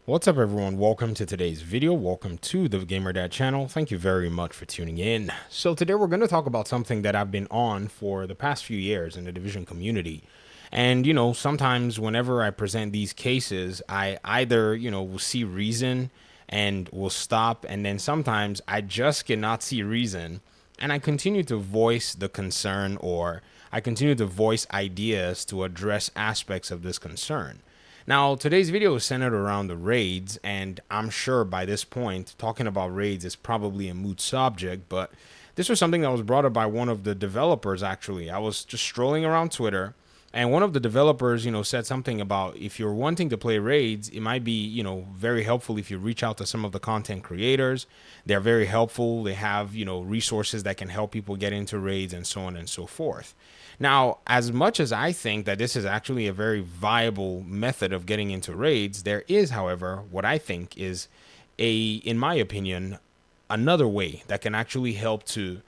What's up, everyone? Welcome to today's video. Welcome to the Gamer Dad channel. Thank you very much for tuning in. So today we're going to talk about something that I've been on for the past few years in the Division community. And, sometimes whenever I present these cases, I either, will see reason and will stop. And then sometimes I just cannot see reason. And I continue to voice the concern, or I continue to voice ideas to address aspects of this concern. Now, today's video is centered around the raids, and I'm sure by this point, talking about raids is probably a moot subject, but this was something that was brought up by one of the developers, actually. I was just strolling around Twitter, and one of the developers, said something about if you're wanting to play raids, it might be, very helpful if you reach out to some of the content creators. They're very helpful. They have, resources that can help people get into raids and so on and so forth. Now, as much as I think that this is actually a very viable method of getting into raids, there is, however, what I think is in my opinion, another way that can actually help to,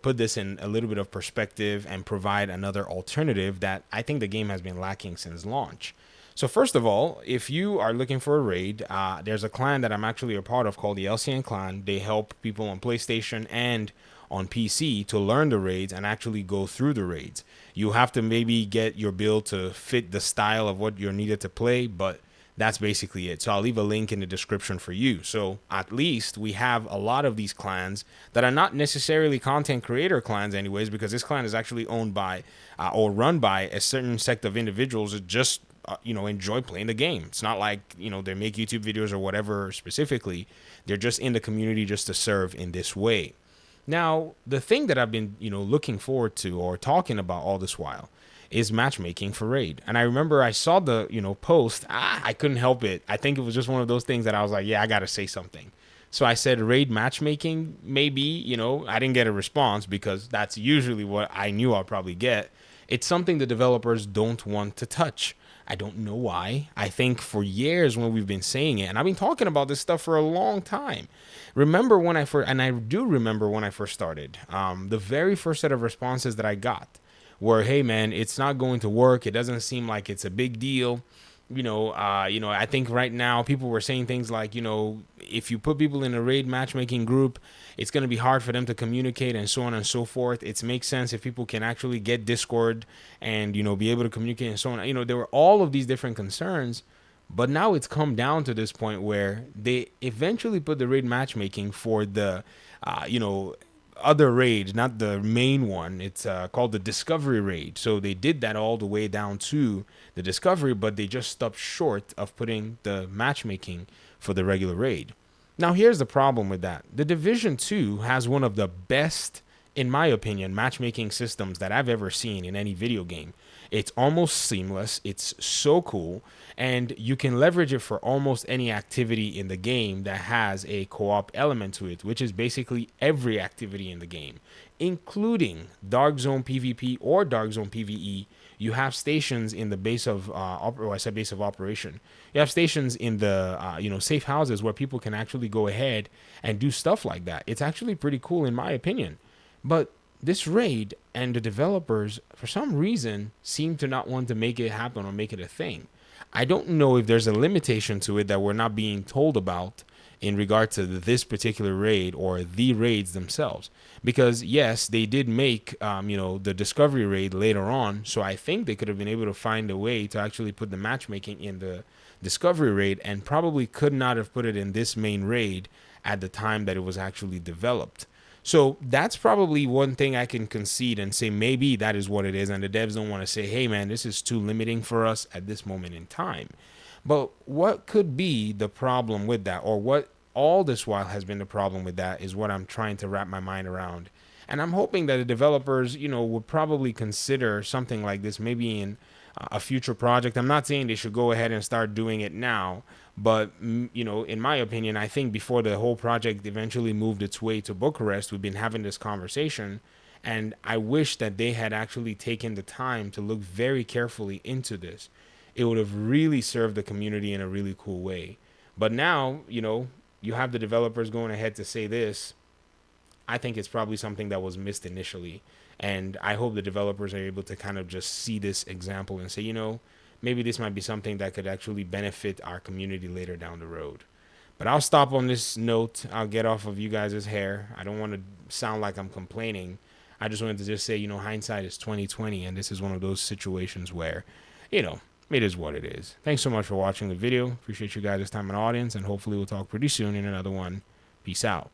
put this in a little bit of perspective and provide another alternative that I think the game has been lacking since launch. So first of all, if you are looking for a raid, there's a clan that I'm actually a part of called the LCN clan. They help people on PlayStation and on PC to learn the raids and actually go through the raids. You have to maybe get your build to fit the style of what you're needed to play, but that's basically it. So I'll leave a link in the description for you. So at least we have a lot of these clans that are not necessarily content creator clans anyways, because this clan is actually owned by or run by a certain sect of individuals that just enjoy playing the game. It's not like they make YouTube videos or whatever specifically. They're just in the community just to serve in this way. Now, the thing that I've been, looking forward to or talking about all this while is matchmaking for raid. And I remember I saw the, post. I couldn't help it. I think it was just one of those things that I was like, yeah, I got to say something. So I said raid matchmaking, maybe, I didn't get a response because that's usually what I knew I'd probably get. It's something the developers don't want to touch. I don't know why. I think for years when we've been saying it, and I've been talking about this stuff for a long time. Remember when I first, and I do remember when I first started, the very first set of responses that I got were, "Hey man, it's not going to work. It doesn't seem like it's a big deal." I think right now people were saying things like, if you put people in a raid matchmaking group, it's going to be hard for them to communicate and so on and so forth. It makes sense if people can actually get Discord and, be able to communicate and so on. There were all of these different concerns, but now it's come down to this point where they eventually put the raid matchmaking for the, other raid, not the main one. It's called the Discovery raid. So they did that all the way down to the Discovery, but they just stopped short of putting the matchmaking for the regular raid. Now, here's the problem with that. The Division 2 has one of the best, in my opinion, matchmaking systems that I've ever seen in any video game. It's almost seamless. It's so cool. And you can leverage it for almost any activity in the game that has a co-op element to it, which is basically every activity in the game, including Dark Zone PvP or Dark Zone PvE. You have stations in the base of, I said base of operation. You have stations in the, safe houses where people can actually go ahead and do stuff like that. It's actually pretty cool in my opinion. But this raid and the developers, for some reason, seem to not want to make it happen or make it a thing. I don't know if there's a limitation to it that we're not being told about in regard to this particular raid or the raids themselves. Because yes, they did make, the Discovery raid later on. So I think they could have been able to find a way to actually put the matchmaking in the Discovery raid and probably could not have put it in this main raid at the time that it was actually developed. So that's probably one thing I can concede and say maybe that is what it is. And the devs don't want to say, hey, man, this is too limiting for us at this moment in time. But what could be the problem with that, or what all this while has been the problem with that, is what I'm trying to wrap my mind around. And I'm hoping that the developers, would probably consider something like this maybe in a future project. I'm not saying they should go ahead and start doing it now, but in my opinion, I think before the whole project eventually moved its way to Bucharest, we've been having this conversation, and I wish that they had actually taken the time to look very carefully into this. It would have really served the community in a really cool way. But now, you have the developers going ahead to say this. I think it's probably something that was missed initially. And I hope the developers are able to kind of just see this example and say, maybe this might be something that could actually benefit our community later down the road. But I'll stop on this note. I'll get off of you guys' hair. I don't want to sound like I'm complaining. I just wanted to just say, hindsight is 2020, and this is one of those situations where, it is what it is. Thanks so much for watching the video. Appreciate you guys' time and audience, and hopefully we'll talk pretty soon in another one. Peace out.